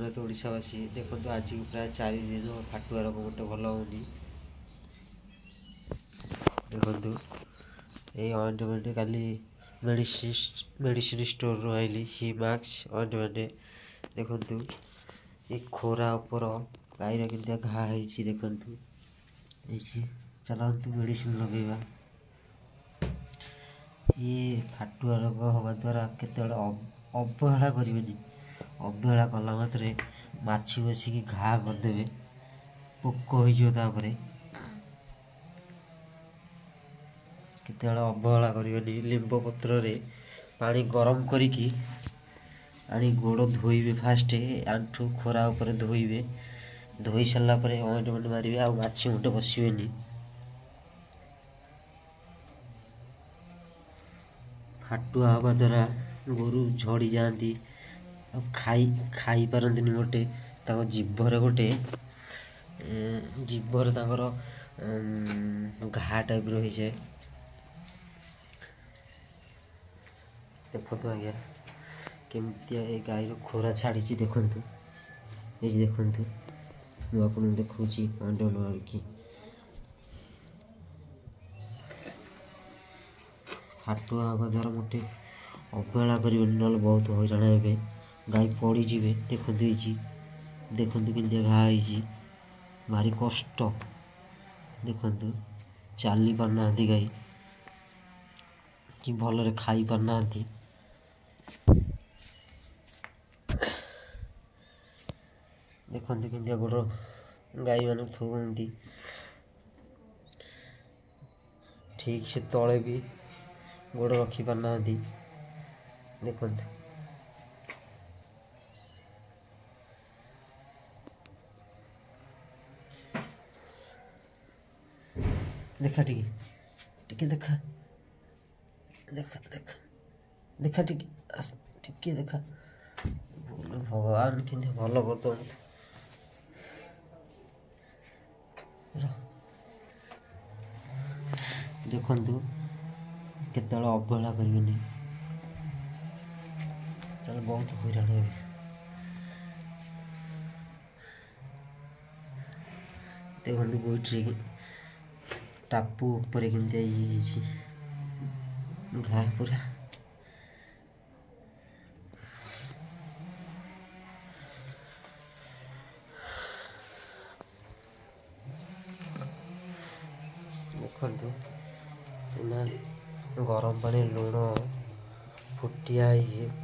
जगन्नाथ ओडिशावासी देखो आज प्राय 4 दिन फाटुआ रोग गोटे भल होनी देखु ये ऑइंटमेंट काली मेडिसिन स्टोर रू आइली हिमाक्स ऑइंटमेंट देखु ये खोरा उपर गाईर के घा देखु चलतु मेडिसिन लगेगा ये फाटुआ रोग हवा द्वारा केत अवहेला करेनि अवहेला कला मात्रे माछी बसिकी घा करदे पोक होपर केत अवहेला करेनि लिंब पत्र पानी गरम करिकी आनी गोड़ धोइबे फास्ट आंठू खोरा उपर धोइबे धोई सारा पर ऑइंटमेंट मारे आ माछी मुंडे बसबेनी फाटुआ हवा द्वारा गोरु झड़ी जाती खाई पारती गोटे जीभर गोटे जीभर घा टाइप रही जाए देखो आज्ञा केमती गाईर खोरा छाड़ी देखु ये देखु मुझे देखा ऑइंटमेंट मारिकी फाटुआ हवा द्वारा मोटे अवहेला कर बहुत हईराण हे गाई पड़ीजे देखु देखु कि घाई भारी कष्ट देखु चली पारना गाई कि भल खाई पारना देखु कि गोड़ गाई मान थोड़ी ठीक से तले भी गोड़ रखी पारना देखु देखा टिके देखा देखा देखा देखा टिके देखा भगवान कि भल कर देखु केत अवहेला करेनि बहुत हईराण हे देखु गोटे टापू उपर के घा पूरा देखु गरम पानी लुण फुटिया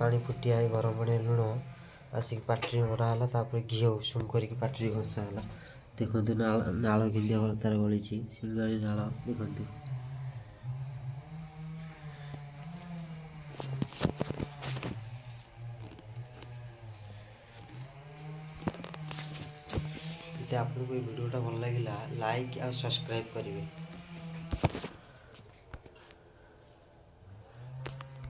पानी फुटिया गरम पानी लुण आसिक पाटी मराला तापर घी उषुम करके पाटी घसाला देखु नाल किंदिया तार गली सिंगाड़ी नाल देखु आपको वीडियोटा भल लगे लाइक और सब्सक्राइब करेंगे।